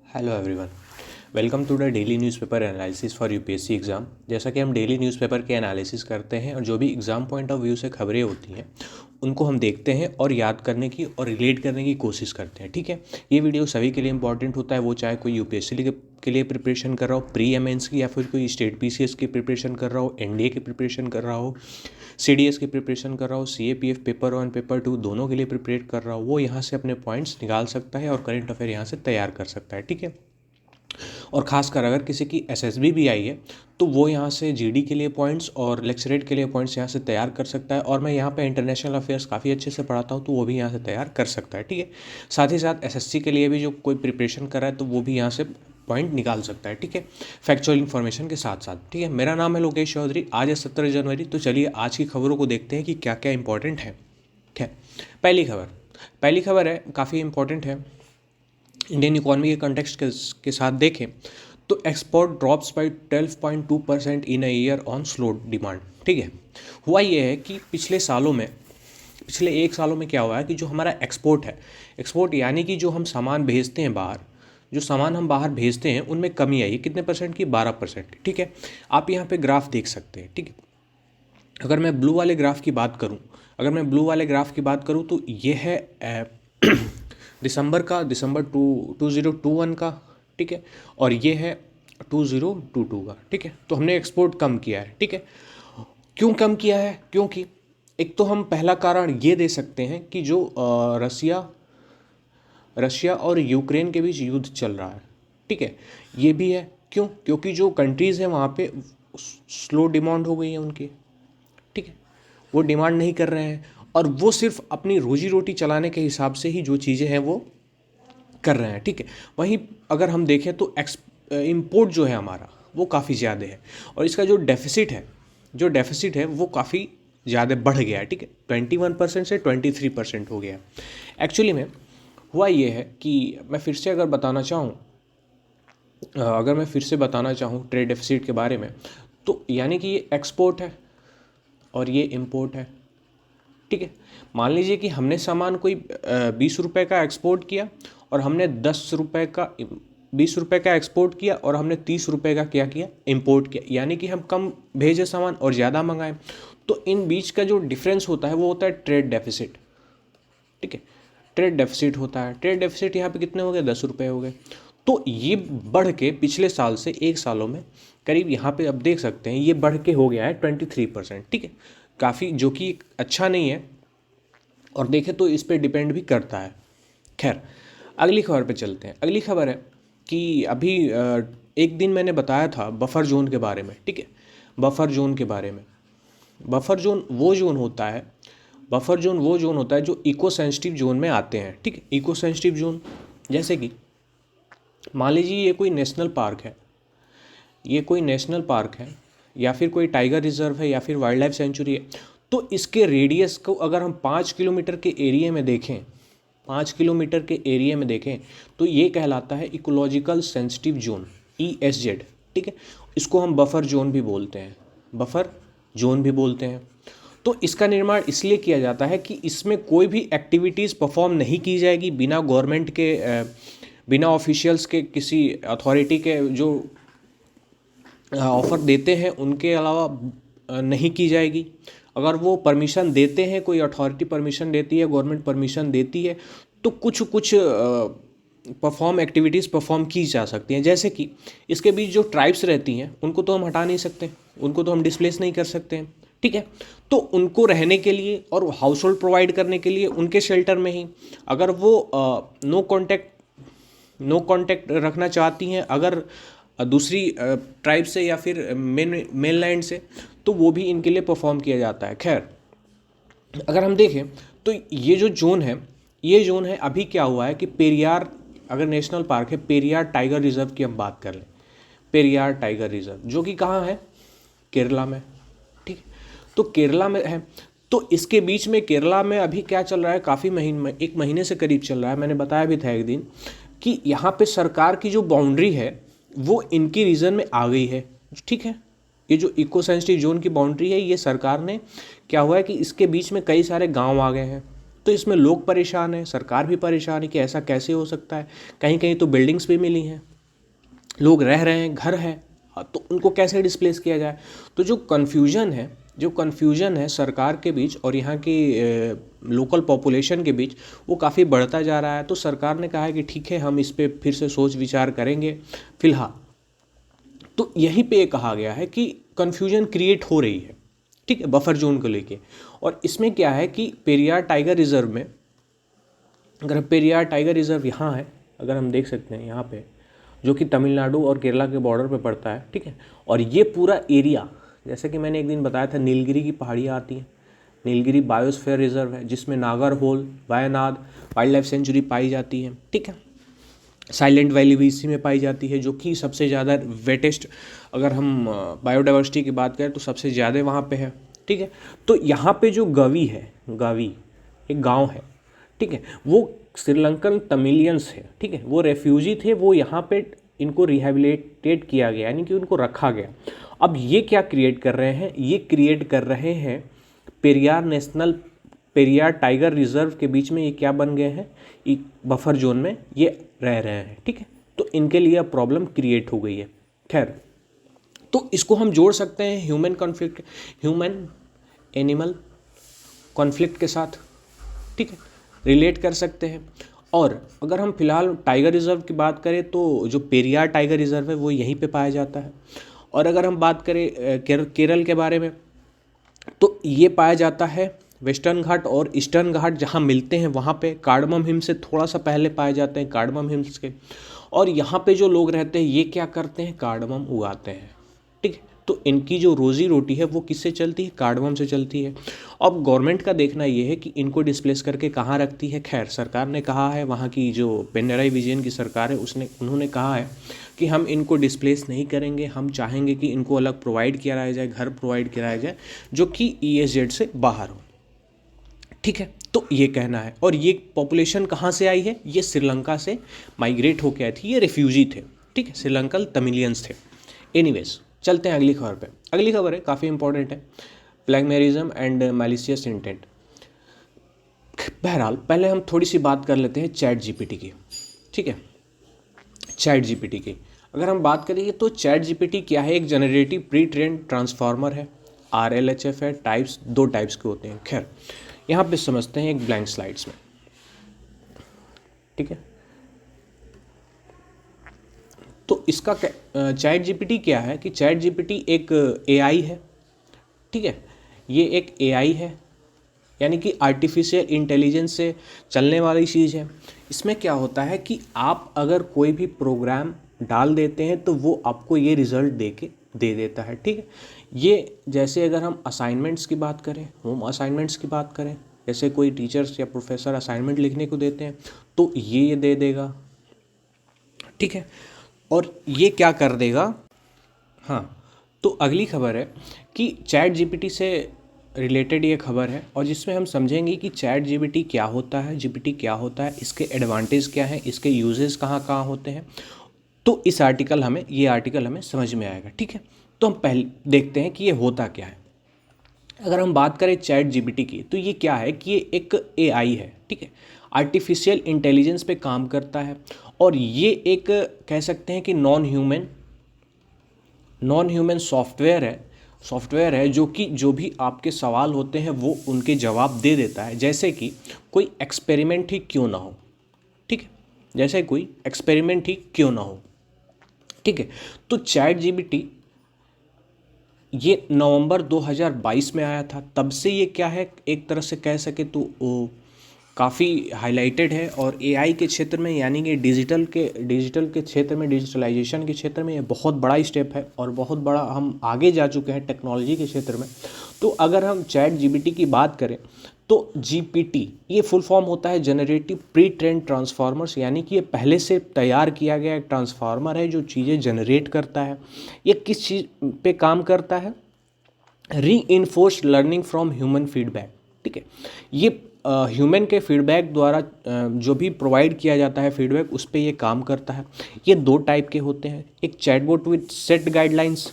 Hello everyone, welcome to the daily newspaper analysis for UPSC exam. जैसा कि हम daily newspaper के analysis करते हैं और जो भी एग्ज़ाम पॉइंट ऑफ व्यू से खबरें होती हैं उनको हम देखते हैं और याद करने की और रिलेट करने की कोशिश करते हैं। ठीक है, ये वीडियो सभी के लिए इंपॉर्टेंट होता है, वो चाहे कोई यूपीएससी के लिए प्रिपरेशन कर रहा हो, प्री एमेंस की, या फिर कोई स्टेट पीसीएस की प्रिपरेशन कर रहा हो, एनडीए की प्रिपरेशन कर रहा हो, सीडीएस की प्रिपरेशन कर रहा हो, सीएपीएफ पेपर 1 पेपर 2 दोनों के लिए प्रिपेयर कर रहा हो, वो यहाँ से अपने पॉइंट्स निकाल सकता है और करंट अफेयर यहाँ से तैयार कर सकता है। ठीक है, और ख़ासकर अगर किसी की एसएसबी भी आई है तो वो यहाँ से जीडी के लिए पॉइंट्स और लेक्चरेट के लिए पॉइंट्स यहाँ से तैयार कर सकता है। और मैं यहाँ पे इंटरनेशनल अफेयर्स काफ़ी अच्छे से पढ़ाता हूँ तो वो भी यहाँ से तैयार कर सकता है। ठीक है, साथ ही साथ एसएससी के लिए भी जो कोई प्रिपरेशन कर रहा है तो वो भी यहाँ से पॉइंट निकाल सकता है। ठीक है, फैक्चुअल इन्फॉर्मेशन के साथ साथ। ठीक है, मेरा नाम है लोकेश चौधरी। आज है 17 जनवरी, तो चलिए आज की खबरों को देखते हैं कि क्या क्या इंपॉर्टेंट है। ठीक है, पहली खबर है, काफ़ी इंपॉर्टेंट है। इंडियन इकोनॉमी के कंटेक्स्ट के साथ देखें तो export drops by 12.2% in a year on slow demand. ठीक है, हुआ ये है कि पिछले एक सालों में क्या हुआ है कि जो हमारा एक्सपोर्ट है, एक्सपोर्ट यानी कि जो हम सामान भेजते हैं बाहर, जो सामान हम बाहर भेजते हैं उनमें कमी आई है। कितने परसेंट की? 12%। ठीक है, आप यहाँ पे ग्राफ देख सकते हैं। ठीक है, अगर मैं ब्लू वाले ग्राफ की बात करूं तो ये है दिसंबर 2021 का। ठीक है, और ये है 2022 का। ठीक है, तो हमने एक्सपोर्ट कम किया है। ठीक है, क्यों कम किया है? क्योंकि एक तो हम पहला कारण ये दे सकते हैं कि जो रशिया और यूक्रेन के बीच युद्ध चल रहा है। ठीक है, ये भी है। क्यों? क्योंकि जो कंट्रीज़ हैं वहाँ पे स्लो डिमांड हो गई है उनकी। ठीक है, वो डिमांड नहीं कर रहे हैं और वो सिर्फ अपनी रोजी रोटी चलाने के हिसाब से ही जो चीज़ें हैं वो कर रहे हैं। ठीक है, वहीं अगर हम देखें तो इम्पोर्ट जो है हमारा वो काफ़ी ज़्यादा है और इसका जो डेफिसिट है वो काफ़ी ज़्यादा बढ़ गया है। ठीक है, 21% से 23% हो गया। एक्चुअली में हुआ ये है कि मैं फिर से बताना चाहूँ ट्रेड डेफिसिट के बारे में, तो यानी कि ये एक्सपोर्ट है और ये इंपोर्ट है। ठीक है, मान लीजिए कि हमने सामान कोई 20 रुपये का एक्सपोर्ट किया और हमने 20 रुपये का एक्सपोर्ट किया और हमने 30 रुपये का क्या किया? इंपोर्ट किया। यानी कि हम कम भेजे सामान और ज़्यादा मंगाए, तो इन बीच का जो डिफरेंस होता है वो होता है ट्रेड डेफिसिट। ठीक है, ट्रेड डेफिसिट होता है। ट्रेड डेफिसिट यहाँ पे कितने हो गए? 10 रुपये हो गए। तो ये बढ़ के पिछले साल से एक सालों में करीब यहाँ पे अब देख सकते हैं ये बढ़ के हो गया है 23%। ठीक है, काफ़ी, जो कि अच्छा नहीं है और देखें तो इस पे डिपेंड भी करता है। खैर, अगली खबर पे चलते हैं। अगली खबर है कि अभी एक दिन मैंने बताया था बफर जोन के बारे में। ठीक है, बफर जोन बफर जोन वो जोन होता है जो इको सेंसिटिव जोन में आते हैं। ठीक है, इको सेंसिटिव जोन जैसे कि मान लीजिए ये कोई नेशनल पार्क है या फिर कोई टाइगर रिजर्व है या फिर वाइल्ड लाइफ सेंचुरी है, तो इसके रेडियस को अगर हम 5 किलोमीटर के एरिया में देखें तो ये कहलाता है इकोलॉजिकल सेंसिटिव जोन, ESZ। ठीक है, इसको हम बफर जोन भी बोलते हैं। तो इसका निर्माण इसलिए किया जाता है कि इसमें कोई भी एक्टिविटीज़ परफॉर्म नहीं की जाएगी बिना गवर्नमेंट के, बिना ऑफिशियल्स के, किसी अथॉरिटी के जो ऑफ़र देते हैं उनके अलावा नहीं की जाएगी। अगर वो परमिशन देते हैं, कोई अथॉरिटी परमिशन देती है, गवर्नमेंट परमिशन देती है, तो कुछ एक्टिविटीज़ परफॉर्म की जा सकती हैं। जैसे कि इसके बीच जो ट्राइब्स रहती हैं उनको तो हम हटा नहीं सकते, उनको तो हम डिस्प्लेस नहीं कर सकते हैं। ठीक है, तो उनको रहने के लिए और हाउस होल्ड प्रोवाइड करने के लिए उनके शेल्टर में ही अगर वो नो कांटेक्ट रखना चाहती हैं, अगर दूसरी ट्राइब से या फिर मेन लैंड से, तो वो भी इनके लिए परफॉर्म किया जाता है। खैर, अगर हम देखें तो ये जोन है अभी क्या हुआ है कि पेरियार, अगर नेशनल पार्क है, पेरियार टाइगर रिजर्व की हम बात कर लें, पेरियार टाइगर रिजर्व जो कि कहाँ है? केरला में। ठीक, तो केरला में है। तो इसके बीच में केरला में अभी क्या चल रहा है? काफ़ी एक महीने से करीब चल रहा है, मैंने बताया भी था एक दिन, कि यहाँ पे सरकार की जो बाउंड्री है वो इनकी रीजन में आ गई है। ठीक है, ये जो इको सेंसिटिव जोन की बाउंड्री है, ये सरकार ने, क्या हुआ है कि इसके बीच में कई सारे गांव आ गए हैं। तो इसमें लोग परेशान हैं, सरकार भी परेशान है कि ऐसा कैसे हो सकता है। कहीं कहीं तो बिल्डिंग्स भी मिली हैं, लोग रह रहे हैं, घर है, तो उनको कैसे डिस्प्लेस किया जाए। तो जो कन्फ्यूजन है सरकार के बीच और यहाँ की लोकल पॉपुलेशन के बीच, वो काफ़ी बढ़ता जा रहा है। तो सरकार ने कहा है कि ठीक है, हम इस पर फिर से सोच विचार करेंगे फिलहाल। तो यहीं पे ये कहा गया है कि कन्फ्यूजन क्रिएट हो रही है, ठीक है, बफर जोन को लेके। और इसमें क्या है कि पेरियार टाइगर रिजर्व में, अगर पेरियार टाइगर रिजर्व यहाँ है, अगर हम देख सकते हैं यहाँ पे, जो कि तमिलनाडु और केरला के बॉर्डर पे पड़ता है, ठीक है। और ये पूरा एरिया, जैसे कि मैंने एक दिन बताया था, नीलगिरी की पहाड़ियाँ आती हैं। नीलगिरी बायोस्फीयर रिजर्व है, जिसमें Nagarhole, Wayanad wild life sanctuary पाई जाती है, ठीक है। साइलेंट वैली भी इसी में पाई जाती है, जो कि सबसे ज़्यादा वेटेस्ट, अगर हम बायोडाइवर्सिटी की बात करें तो सबसे ज़्यादा वहाँ पे है, ठीक है। तो यहाँ पे जो गवी है, गवी एक गांव है, ठीक है, वो श्रीलंकन तमिलियंस है, ठीक है, वो रेफ्यूजी थे, वो यहाँ पे इनको रिहेबिलिटेट किया गया, यानी कि उनको रखा गया। अब ये क्या क्रिएट कर रहे हैं, ये क्रिएट कर रहे हैं पेरियार टाइगर रिजर्व के बीच में ये क्या बन गए हैं, एक बफर जोन में ये रह रहे हैं, ठीक है। तो इनके लिए अब प्रॉब्लम क्रिएट हो गई है। खैर, तो इसको हम जोड़ सकते हैं ह्यूमन एनिमल कॉन्फ्लिक्ट के साथ, ठीक है, रिलेट कर सकते हैं। और अगर हम फिलहाल टाइगर रिजर्व की बात करें तो जो पेरियार टाइगर रिजर्व है वो यहीं पे पाया जाता है। और अगर हम बात करें केरल के बारे में, तो ये पाया जाता है वेस्टर्न घाट और ईस्टर्न घाट जहाँ मिलते हैं वहाँ पे, कार्डमम हिम से थोड़ा सा पहले पाए जाते हैं, कार्डमम हिम्स के। और यहाँ पे जो लोग रहते हैं ये क्या करते हैं, कार्डमम उगाते हैं, ठीक है। तो इनकी जो रोजी रोटी है वो किससे चलती है, कार्डमम से चलती है। अब गवर्नमेंट का देखना ये है कि इनको डिस्प्लेस करके कहाँ रखती है। खैर, सरकार ने कहा है, वहाँ की जो पिनराई विजयन की सरकार है उन्होंने कहा है कि हम इनको डिस्प्लेस नहीं करेंगे, हम चाहेंगे कि इनको अलग प्रोवाइड किया जाए, घर प्रोवाइड किया जाए जो कि ESZ से बाहर हो, ठीक है। तो ये कहना है। और ये पॉपुलेशन कहाँ से आई है, ये श्रीलंका से माइग्रेट होकर आई थी, ये रेफ्यूजी थे, ठीक है, श्रीलंकन तमिलियंस थे। एनीवेज, चलते हैं अगली खबर पे। अगली खबर है काफ़ी इंपॉर्टेंट है, प्लैगमेरिज्म एंड मैलिशियस इंटेंट। बहरहाल, पहले हम थोड़ी सी बात कर लेते हैं चैट GPT की, ठीक है। चैट GPT की अगर हम बात करेंगे तो चैट GPT क्या है, एक जनरेटिव प्री ट्रेन ट्रांसफार्मर है, RLHF है, टाइप्स 2 टाइप्स के होते हैं। खैर, यहाँ पे समझते हैं एक ब्लैंक स्लाइड्स में, ठीक है। तो इसका चैट GPT क्या है कि चैट GPT एक AI है, ठीक है। ये एक AI है, यानी कि आर्टिफिशियल इंटेलिजेंस से चलने वाली चीज़ है। इसमें क्या होता है कि आप अगर कोई भी प्रोग्राम डाल देते हैं तो वो आपको ये रिज़ल्ट दे देता है, ठीक है। ये जैसे अगर हम असाइनमेंट्स की बात करें, होम असाइनमेंट्स की बात करें, जैसे कोई टीचर्स या प्रोफेसर असाइनमेंट लिखने को देते हैं तो ये दे देगा, ठीक है। और ये क्या कर देगा, हाँ। तो अगली खबर है कि चैट GPT से रिलेटेड ये खबर है, और जिसमें हम समझेंगे कि चैट GPT क्या होता है, GPT क्या होता है, इसके एडवांटेज क्या है, इसके यूजेस कहाँ कहाँ होते हैं। तो ये आर्टिकल हमें समझ में आएगा, ठीक है। तो हम पहले देखते हैं कि ये होता क्या है। अगर हम बात करें चैट GPT की, तो ये क्या है कि ये एक AI है, ठीक है, आर्टिफिशियल इंटेलिजेंस पे काम करता है। और ये एक कह सकते हैं कि नॉन ह्यूमन सॉफ्टवेयर है जो भी आपके सवाल होते हैं वो उनके जवाब दे देता है, जैसे कि कोई एक्सपेरिमेंट ही क्यों ना हो, ठीक है, जैसे कोई एक्सपेरिमेंट ही क्यों ना हो, ठीक है। तो चैट GPT ये नवंबर 2022 में आया था, तब से ये क्या है, एक तरह से कह सके तो काफ़ी हाईलाइटेड है। और AI के क्षेत्र में, यानी कि डिजिटल के क्षेत्र में, डिजिटलाइजेशन के क्षेत्र में ये बहुत बड़ा स्टेप है और बहुत बड़ा हम आगे जा चुके हैं टेक्नोलॉजी के क्षेत्र में। तो अगर हम चैट GPT की बात करें तो GPT ये फुल फॉर्म होता है जनरेटिव प्री ट्रेन ट्रांसफार्मर्स, यानी कि ये पहले से तैयार किया गया एक ट्रांसफार्मर है जो चीज़ें जनरेट करता है। ये किस चीज़ पे काम करता है, reinforced learning from human feedback, ठीक है। ये ह्यूमन के फीडबैक द्वारा जो भी प्रोवाइड किया जाता है फीडबैक, उस पर ये काम करता है। ये 2 टाइप के होते हैं, एक चैटबॉट विद सेट गाइडलाइंस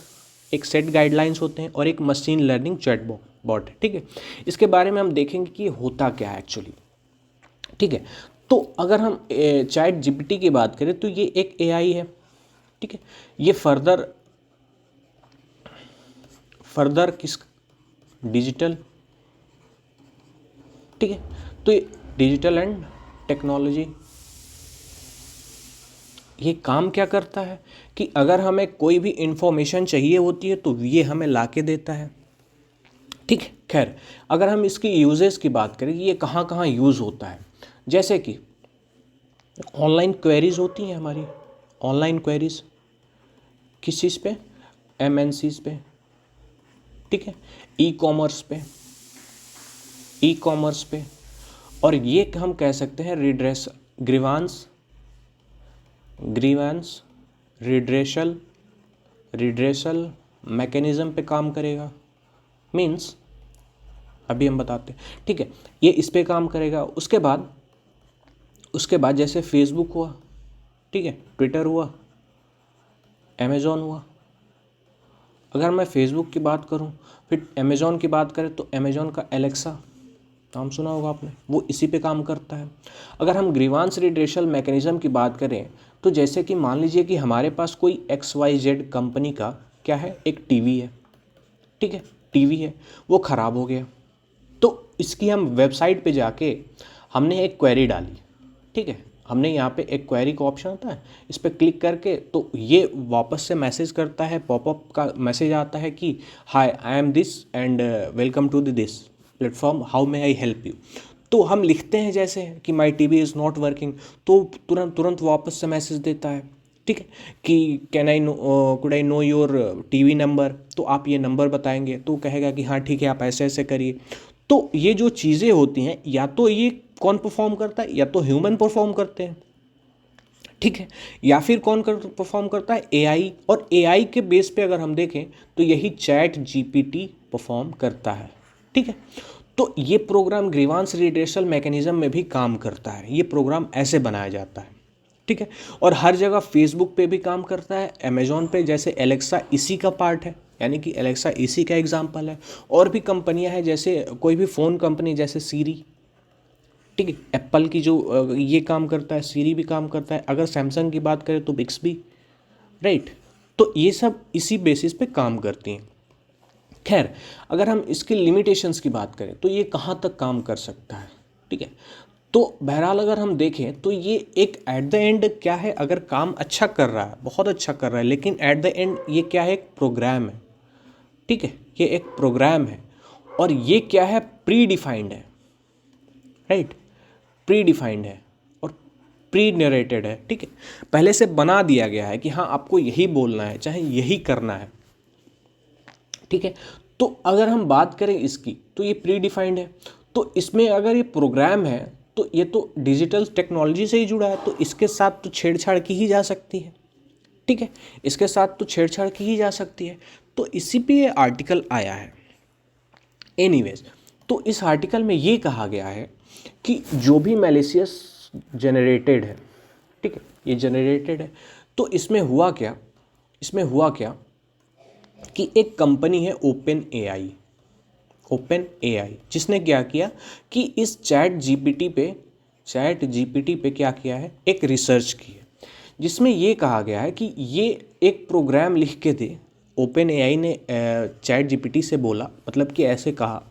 होते हैं, और एक मशीन लर्निंग चैटबॉट है, ठीक है। इसके बारे में हम देखेंगे कि होता क्या है एक्चुअली। ठीक है। तो अगर हम चैट जीपीटी की बात करें तो ये एक एआई है, ठीक है। ये फर्दर किस डिजिटल, ठीक है। तो ये डिजिटल एंड टेक्नोलॉजी, ये काम क्या करता है कि अगर हमें कोई भी इंफॉर्मेशन चाहिए होती है तो ये हमें ला के देता है, ठीक है। खैर, अगर हम इसकी यूजेस की बात करें कि ये कहाँ कहाँ यूज़ होता है, जैसे कि ऑनलाइन क्वेरीज होती हैं हमारी, ऑनलाइन क्वेरीज किस चीज़ पे, एमएनसीज पे, ठीक है, ई कॉमर्स पे। और ये हम कह सकते हैं ग्रीवांस रिड्रेशल मैकेनिज़्म पे काम करेगा। मीन्स अभी हम बताते हैं, ठीक है, ये इस पे काम करेगा। उसके बाद जैसे फेसबुक हुआ, ठीक है, ट्विटर हुआ, अमेज़ॉन हुआ। अगर मैं फेसबुक की बात करूं, फिर अमेज़ॉन की बात करें तो अमेज़ॉन का एलेक्सा, नाम सुना होगा आपने, वो इसी पे काम करता है। अगर हम ग्रीवांस रिड्रेशल मैकेनिज़्म की बात करें तो जैसे कि मान लीजिए कि हमारे पास कोई XYZ कंपनी का क्या है, एक टीवी है, ठीक है, टीवी है, वो ख़राब हो गया। तो इसकी हम वेबसाइट पे जाके हमने एक क्वेरी डाली, ठीक है, हमने यहाँ पे एक क्वेरी का ऑप्शन होता है, इस पर क्लिक करके तो ये वापस से मैसेज करता है, पॉपअप का मैसेज आता है कि hi I am this and welcome to this platform, how may I help you. तो हम लिखते हैं जैसे कि my TV is not working, तो तुरंत वापस से मैसेज देता है, ठीक है, कि could I know your TV number, तो आप ये नंबर बताएंगे तो कहेगा कि हाँ ठीक है आप ऐसे ऐसे करिए। तो ये जो चीज़ें होती हैं या तो ये कौन परफॉर्म करता है, या तो ह्यूमन परफॉर्म करते हैं, ठीक है, या फिर कौन परफॉर्म करता है, एआई। और एआई के बेस पे अगर हम देखें तो यही चैट जीपीटी परफॉर्म करता है, ठीक है। तो ये प्रोग्राम ग्रीवांस रिड्रेशल मैकेनिज्म में भी काम करता है, ये प्रोग्राम ऐसे बनाया जाता है, ठीक है। और हर जगह फेसबुक पे भी काम करता है, अमेजोन पे जैसे एलेक्सा इसी का पार्ट है, यानी कि एलेक्सा इसी का एग्जाम्पल है। और भी कंपनियां हैं, जैसे कोई भी फ़ोन कंपनी जैसे सीरी, ठीक है, एप्पल की जो ये काम करता है, सीरी भी काम करता है। अगर सैमसंग की बात करें तो बिक्सबी, राइट। तो ये सब इसी बेसिस पे काम करती हैं। खैर, अगर हम इसके लिमिटेशंस की बात करें तो ये कहाँ तक काम कर सकता है, ठीक है। तो बहरहाल अगर हम देखें तो ये एक एट द एंड क्या है, अगर काम अच्छा कर रहा है, बहुत अच्छा कर रहा है, लेकिन एट द एंड ये क्या है, एक प्रोग्राम है, ठीक है, ये एक प्रोग्राम है। और ये क्या है, प्री डिफाइंड है, राइट, प्री डिफाइंड है और प्री नरेटेड है, ठीक है, पहले से बना दिया गया है कि हाँ आपको यही बोलना है, चाहे यही करना है, ठीक है। तो अगर हम बात करें इसकी तो ये प्री डिफाइंड है। तो इसमें अगर ये प्रोग्राम है तो ये तो डिजिटल टेक्नोलॉजी से ही जुड़ा है, तो इसके साथ तो छेड़छाड़ की ही जा सकती है, ठीक है, इसके साथ तो छेड़छाड़ की ही जा सकती है। तो इसी पे ये आर्टिकल आया है। एनीवेज, तो इस आर्टिकल में ये कहा गया है कि जो भी मैलिशियस जनरेटेड है, ठीक है, ये जनरेटेड है, तो इसमें हुआ क्या कि एक कंपनी है ओपन एआई, जिसने क्या किया कि इस चैट जीपीटी पे क्या किया है, एक रिसर्च की है, जिसमें ये कहा गया है कि ये एक प्रोग्राम लिख के दे। ओपन एआई ने चैट जीपीटी से बोला, मतलब कि ऐसे कहा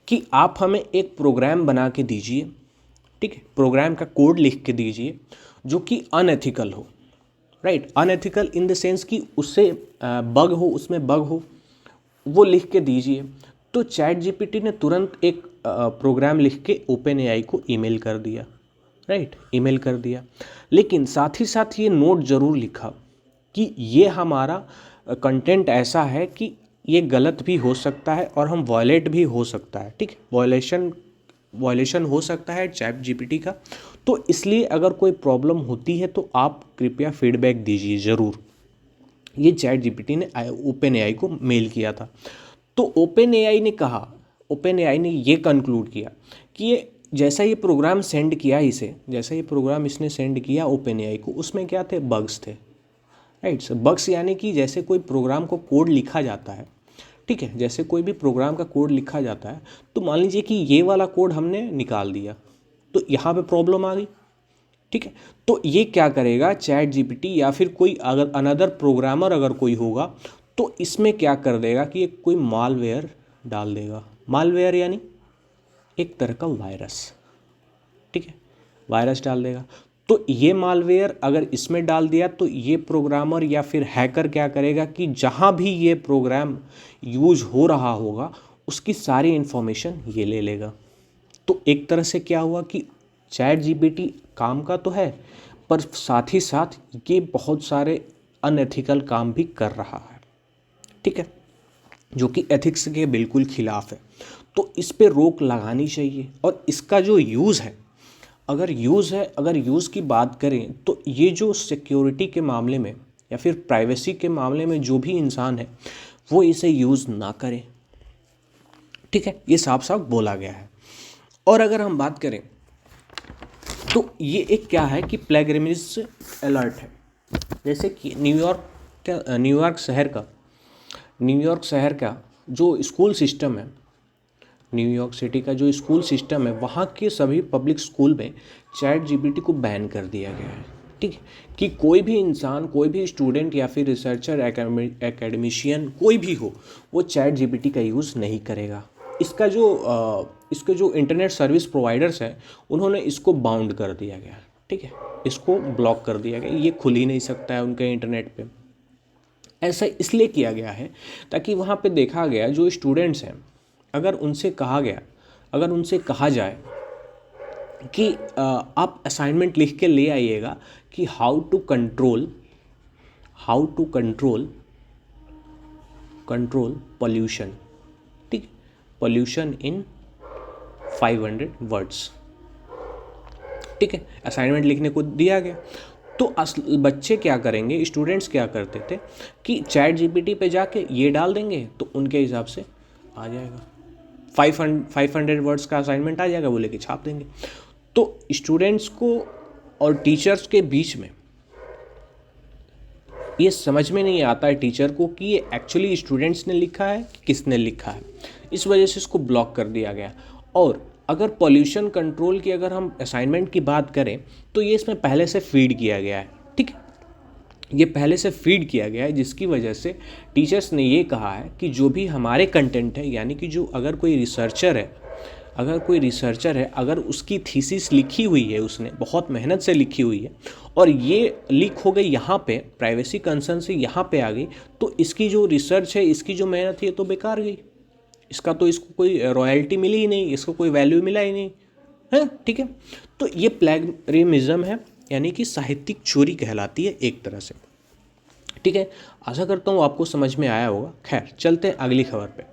कि आप हमें एक प्रोग्राम बना के दीजिए, ठीक है, प्रोग्राम का कोड लिख के दीजिए जो कि अनएथिकल हो, right, unethical in the sense कि उससे उसमें बग हो, वो लिख के दीजिए। तो चैट जीपीटी ने तुरंत एक प्रोग्राम लिख के ओपन एआई को ईमेल कर दिया, राइट, ईमेल कर दिया। लेकिन साथ ही साथ ये नोट ज़रूर लिखा कि ये हमारा कंटेंट ऐसा है कि ये गलत भी हो सकता है और हम वॉयलेट भी हो सकता है, ठीक है, वॉयलेशन हो सकता है चैट जीपीटी का। तो इसलिए अगर कोई प्रॉब्लम होती है तो आप कृपया फीडबैक दीजिए ज़रूर। ये चैट जीपीटी ने ओपन एआई को मेल किया था। तो ओपन एआई ने ये कंक्लूड किया कि ये जैसा ये प्रोग्राम इसने सेंड किया ओपन एआई को, उसमें क्या थे, बग्स थे, राइट। बग्स यानी कि जैसे कोई प्रोग्राम को कोड लिखा जाता है, ठीक है, जैसे कोई भी प्रोग्राम का कोड लिखा जाता है, तो मान लीजिए कि ये वाला कोड हमने निकाल दिया, तो यहाँ पे प्रॉब्लम आ गई। ठीक है, तो ये क्या करेगा चैट जीपीटी या फिर कोई अगर अनदर प्रोग्रामर अगर कोई होगा तो इसमें क्या कर देगा कि एक कोई मालवेयर डाल देगा। मालवेयर यानी एक तरह का वायरस। ठीक है, वायरस डाल देगा। तो ये मालवेयर अगर इसमें डाल दिया तो ये प्रोग्रामर या फिर हैकर क्या करेगा कि जहाँ भी ये प्रोग्राम यूज हो रहा होगा उसकी सारी इन्फॉर्मेशन ये ले लेगा। तो एक तरह से क्या हुआ कि चैट जीपीटी काम का तो है पर साथ ही साथ ये बहुत सारे अनएथिकल काम भी कर रहा है। ठीक है, जो कि एथिक्स के बिल्कुल खिलाफ है। तो इस पे रोक लगानी चाहिए। और इसका जो यूज़ है, अगर यूज़ की बात करें तो ये जो सिक्योरिटी के मामले में या फिर प्राइवेसी के मामले में जो भी इंसान है वो इसे यूज़ ना करे। ठीक है, ये साफ साफ बोला गया है। और अगर हम बात करें तो ये एक क्या है कि प्लेगरिमिज अलर्ट है। जैसे कि न्यूयॉर्क शहर का जो स्कूल सिस्टम है, न्यूयॉर्क सिटी का जो स्कूल सिस्टम है वहाँ के सभी पब्लिक स्कूल में चैट जीपीटी को बैन कर दिया गया है। ठीक है, कि कोई भी इंसान, कोई भी स्टूडेंट या फिर रिसर्चर, एकेडमिशियन कोई भी हो वो चैट जीपीटी का यूज़ नहीं करेगा। इसके जो इंटरनेट सर्विस प्रोवाइडर्स हैं उन्होंने इसको बाउंड कर दिया गया। ठीक है, इसको ब्लॉक कर दिया गया, ये खुल ही नहीं सकता है उनके इंटरनेट पे। ऐसा इसलिए किया गया है ताकि वहाँ पे देखा गया जो स्टूडेंट्स हैं अगर उनसे कहा जाए कि आप असाइनमेंट लिख के ले आइएगा कि हाउ टू कंट्रोल पॉल्यूशन। ठीक, पॉल्यूशन इन 500 वर्ड्स। ठीक है, असाइनमेंट लिखने को दिया गया तो बच्चे क्या करेंगे, स्टूडेंट्स क्या करते थे कि चैट जीपीटी पे जाके ये डाल देंगे तो उनके हिसाब से आ जाएगा, 500 वर्ड्स का असाइनमेंट आ जाएगा, वो लेके छाप देंगे। तो स्टूडेंट्स को और टीचर्स के बीच में ये समझ में नहीं आता है टीचर को कि ये एक्चुअली स्टूडेंट्स ने लिखा है कि किसने लिखा है। इस वजह से इसको ब्लॉक कर दिया गया। और अगर पॉल्यूशन कंट्रोल की अगर हम असाइनमेंट की बात करें तो ये इसमें पहले से फीड किया गया है। ठीक है, ये पहले से फीड किया गया है जिसकी वजह से टीचर्स ने ये कहा है कि जो भी हमारे कंटेंट है, यानी कि जो अगर कोई रिसर्चर है, अगर उसकी थीसिस लिखी हुई है, उसने बहुत मेहनत से लिखी हुई है और ये लीक हो गई यहाँ पे, प्राइवेसी कंसर्न से यहाँ पे आ गई, तो इसकी जो रिसर्च है, इसकी जो मेहनत है, ये तो बेकार गई। इसको कोई रॉयल्टी मिली ही नहीं, इसको कोई वैल्यू मिला ही नहीं है। ठीक है, तो ये प्लेगरिज्म है, यानी कि साहित्यिक चोरी कहलाती है एक तरह से। ठीक है, आशा करता हूँ आपको समझ में आया होगा। खैर, चलते हैं अगली खबर पे।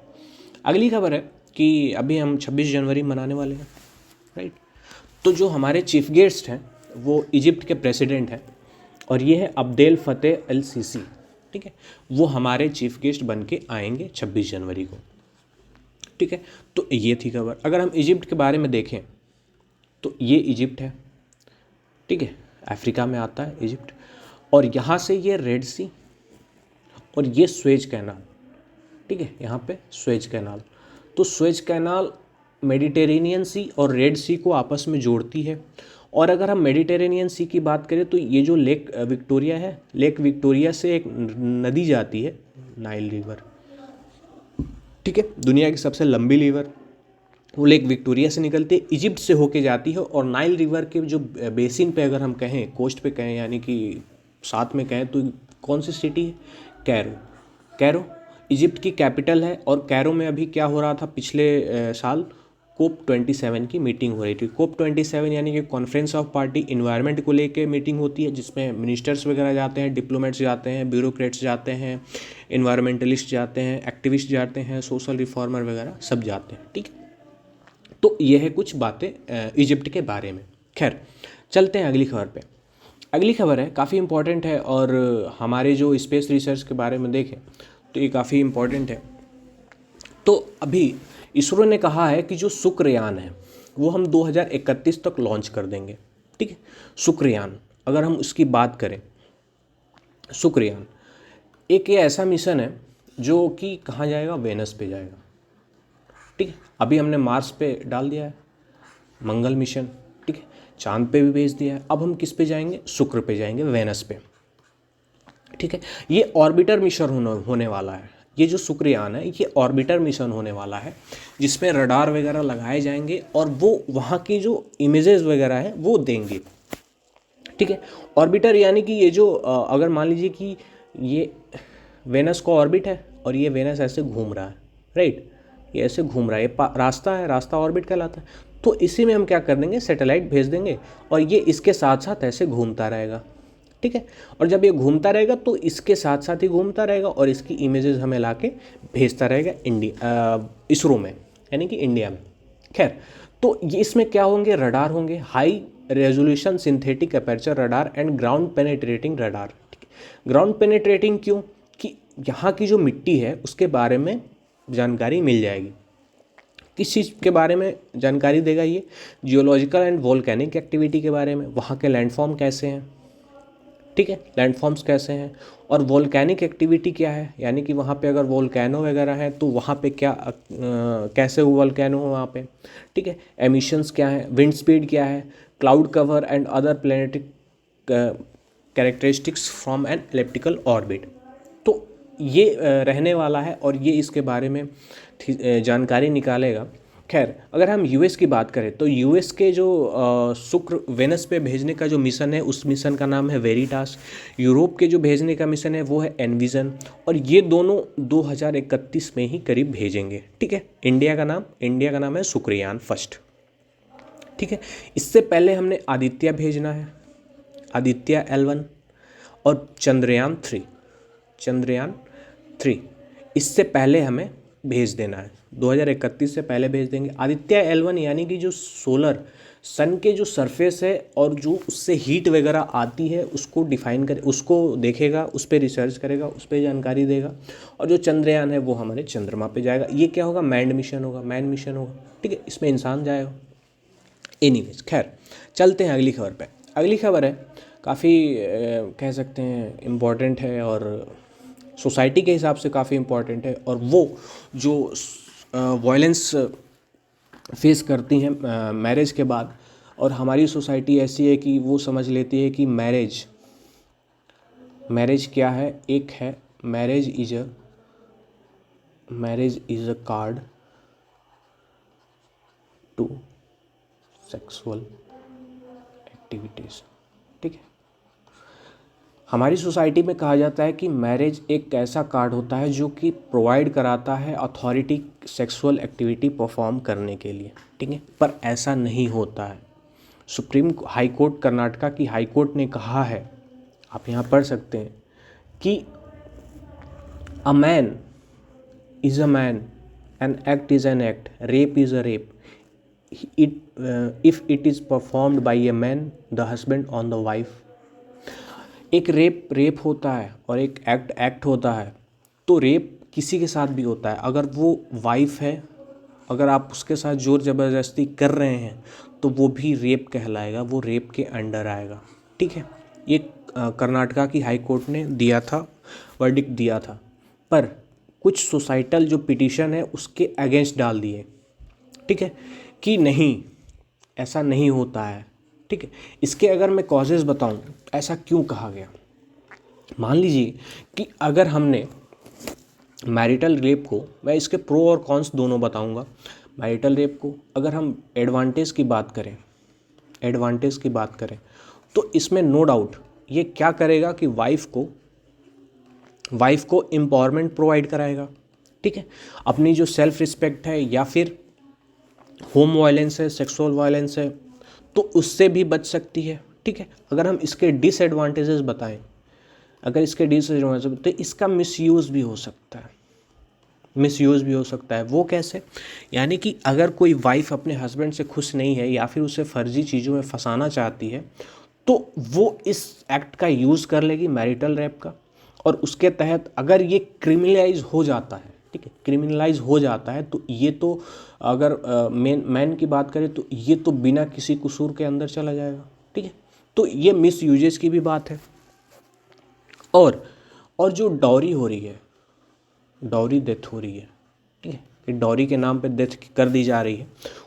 अगली खबर है कि अभी हम 26 जनवरी मनाने वाले हैं, राइट। तो जो हमारे चीफ गेस्ट हैं वो इजिप्ट के प्रेसिडेंट हैं और ये है अब्देल फतेह अल सीसी। ठीक है, वो हमारे चीफ गेस्ट बन के आएंगे 26 जनवरी को। ठीक है, तो ये थी खबर। अगर हम इजिप्ट के बारे में देखें तो ये इजिप्ट है। ठीक है, अफ्रीका में आता है इजिप्ट, और यहाँ से ये रेड सी और ये स्वेज कैनाल। ठीक है, यहाँ पे स्वेज कैनाल, तो स्वेज कैनाल मेडिटेरेनियन सी और रेड सी को आपस में जोड़ती है। और अगर हम मेडिटेरेनियन सी की बात करें तो ये जो लेक विक्टोरिया है, लेक विक्टोरिया से एक नदी जाती है, नाइल रिवर। ठीक है, दुनिया की सबसे लंबी रिवर, वो लेक विक्टोरिया से निकलती है, इजिप्ट से होके जाती है। और नाइल रिवर के जो बेसिन पे अगर हम कहें, कोस्ट पे कहें, यानी कि साथ में कहें, तो कौन सी सिटी है? कैरो इजिप्ट की कैपिटल है। और कैरो में अभी क्या हो रहा था, पिछले साल COP27 की मीटिंग हो रही थी। COP27 यानी कि कॉन्फ्रेंस ऑफ पार्टी इन्वायरमेंट को लेके मीटिंग होती है, जिसमें मिनिस्टर्स वगैरह जाते हैं, डिप्लोमेट्स जाते हैं, ब्यूरोक्रेट्स जाते हैं, इन्वायरमेंटलिस्ट जाते हैं, एक्टिविस्ट जाते हैं, सोशल रिफॉर्मर वगैरह सब जाते हैं। ठीक है, तो ये है कुछ बातें इजिप्ट के बारे में। खैर, चलते हैं अगली खबर पे। अगली खबर है काफ़ी इम्पॉर्टेंट है, और हमारे जो स्पेस रिसर्च के बारे में देखें तो ये काफ़ी इम्पॉर्टेंट है। तो अभी इसरो ने कहा है कि जो शुक्रयान है वो हम 2031 तक लॉन्च कर देंगे। ठीक है, शुक्रयान, अगर हम उसकी बात करें, शुक्रयान एक ये ऐसा मिशन है जो कि कहाँ जाएगा, वेनस पे जाएगा। ठीक है, अभी हमने मार्स पे डाल दिया है मंगल मिशन। ठीक है, चांद पे भी भेज दिया है। अब हम किस पे जाएंगे, शुक्र पे जाएंगे, वेनस पे। ठीक है, ये ऑर्बिटर मिशन होने वाला है। ये जो शुक्रयान है ये ऑर्बिटर मिशन होने वाला है, जिसमें रडार वगैरह लगाए जाएंगे और वो वहाँ की जो इमेजेस वगैरह है वो देंगे। ठीक है, ऑर्बिटर यानी कि ये जो अगर मान लीजिए कि ये वेनस का ऑर्बिट है और ये वेनस ऐसे घूम रहा है, राइट, ये ऐसे घूम रहा है, ये रास्ता है, रास्ता ऑर्बिट कहलाता है। तो इसी में हम क्या कर देंगे, सैटेलाइट भेज देंगे और ये इसके साथ साथ ऐसे घूमता रहेगा। ठीक है, और जब ये घूमता रहेगा तो इसके साथ साथ ही घूमता रहेगा और इसकी इमेजेस हमें ला के भेजता रहेगा इसरो में, यानी कि इंडिया में। खैर, तो ये इसमें क्या होंगे, रडार होंगे, high resolution synthetic aperture radar and ground penetrating radar. Ground penetrating क्यों, कि यहाँ की जो मिट्टी है उसके बारे में जानकारी मिल जाएगी। किस चीज़ के बारे में जानकारी देगा ये, जियोलॉजिकल एंड वोल्केनिक एक्टिविटी के बारे में, वहाँ के लैंडफॉर्म कैसे हैं। ठीक है, लैंडफॉर्म्स कैसे हैं, और वोल्केनिक एक्टिविटी क्या है, यानी कि वहाँ पे अगर वोल्केनो वगैरह है तो वहाँ पे क्या कैसे वोल्केनो हो वहाँ पे। ठीक है, एमिशंस क्या है, विंड स्पीड क्या है, cloud cover and other planetic characteristics from an elliptical orbit. तो ये रहने वाला है और ये इसके बारे में जानकारी निकालेगा। खैर, अगर हम यूएस की बात करें तो यूएस के जो शुक्र वेनस पे भेजने का जो मिशन है उस मिशन का नाम है वेरिटास। यूरोप के जो भेजने का मिशन है वो है एनविजन, और ये दोनों 2031 में ही करीब भेजेंगे। ठीक है, इंडिया का नाम है शुक्रयान फर्स्ट। ठीक है, इससे पहले हमने आदित्य भेजना है, आदित्य L1, और चंद्रयान 3 इससे पहले हमें भेज देना है, 2031 से पहले भेज देंगे। आदित्य L1 यानी कि जो सोलर सन के जो सरफेस है और जो उससे हीट वगैरह आती है उसको डिफाइन करे, उसको देखेगा, उस पर रिसर्च करेगा, उस पर जानकारी देगा। और जो चंद्रयान है वो हमारे चंद्रमा पे जाएगा। ये क्या होगा, मैन मिशन होगा। ठीक है, इसमें इंसान जाएगा। एनीवेज, खैर चलते हैं अगली खबर पे। अगली खबर है काफ़ी कह सकते हैं इम्पॉर्टेंट है और सोसाइटी के हिसाब से काफ़ी इम्पॉर्टेंट है, और वो जो वायलेंस फेस करती हैं मैरिज के बाद। और हमारी सोसाइटी ऐसी है कि वो समझ लेती है कि मैरिज क्या है, एक है marriage is a card to sexual activities. ठीक है, हमारी सोसाइटी में कहा जाता है कि मैरिज एक ऐसा कार्ड होता है जो कि प्रोवाइड कराता है अथॉरिटी सेक्सुअल एक्टिविटी परफॉर्म करने के लिए। ठीक है, पर ऐसा नहीं होता है। सुप्रीम हाई कोर्ट, कर्नाटका की हाई कोर्ट ने कहा है, आप यहाँ पढ़ सकते हैं, कि a man is a man, an act is an act, rape is a rape, if it is performed by a man the husband on the wife. एक रेप होता है और एक एक्ट होता है। तो रेप किसी के साथ भी होता है, अगर वो वाइफ है, अगर आप उसके साथ जोर ज़बरदस्ती कर रहे हैं तो वो भी रेप कहलाएगा, वो रेप के अंडर आएगा। ठीक है, ये कर्नाटका की हाई कोर्ट ने दिया था, वर्डिक्ट दिया था। पर कुछ सोसाइटल जो पिटीशन है उसके अगेंस्ट डाल दिए। ठीक है, कि नहीं, ऐसा नहीं होता है। ठीक है, इसके अगर मैं कॉजेज़ बताऊं ऐसा क्यों कहा गया, मान लीजिए कि अगर हमने मैरिटल रेप को, मैं इसके प्रो और कॉन्स दोनों बताऊंगा। मैरिटल रेप को अगर हम एडवांटेज की बात करें तो इसमें नो डाउट ये क्या करेगा कि वाइफ को एम्पावरमेंट प्रोवाइड कराएगा। ठीक है, अपनी जो सेल्फ रिस्पेक्ट है या फिर होम वायलेंस है, सेक्सुअल वायलेंस है, तो उससे भी बच सकती है। ठीक है, अगर हम इसके डिसएडवांटेजेस बताएं, तो इसका मिसयूज़ भी हो सकता है। वो कैसे, यानी कि अगर कोई वाइफ अपने हस्बैंड से खुश नहीं है या फिर उसे फर्जी चीज़ों में फंसाना चाहती है तो वो इस एक्ट का यूज़ कर लेगी, मैरिटल रेप का, और उसके तहत अगर ये क्रिमिनलाइज हो जाता है, तो ये तो अगर मैन की बात करें तो ये तो बिना किसी कसूर के अंदर चला जाएगा। ठीक है, तो ये मिस यूजेस की भी बात है। और जो डॉरी डेथ हो रही है, ठीक है, कि डॉरी के नाम पे डेथ कर दी जा रही है,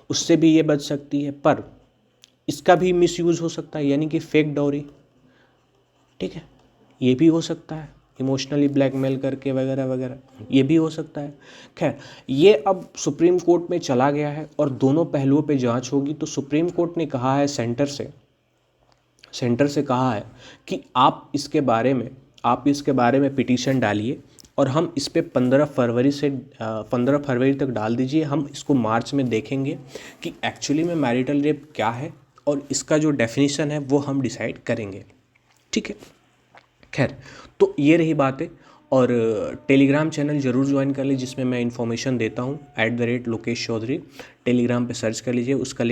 उससे भी ये बच सकती है। पर इसका भी मिसयूज़ हो सकता है, यानी कि फेक डाउरी, ठीक है, ये भी हो सकता है, इमोशनली ब्लैकमेल करके वगैरह वगैरह, ये भी हो सकता है। खैर, ये अब सुप्रीम कोर्ट में चला गया है और दोनों पहलुओं पे जांच होगी। तो सुप्रीम कोर्ट ने कहा है सेंटर से कहा है कि आप इसके बारे में पिटीशन डालिए और हम इस पे 15 फरवरी तक डाल दीजिए। हम इसको मार्च में देखेंगे कि एक्चुअली में मैरिटल रेप क्या है और इसका जो डेफिनेशन है वो हम डिसाइड करेंगे, ठीक है। खैर, तो ये रही बातें। और टेलीग्राम चैनल ज़रूर ज्वाइन कर लीजिए जिसमें मैं इन्फॉर्मेशन देता हूँ @लोकेश चौधरी। टेलीग्राम पे सर्च कर लीजिए, उसका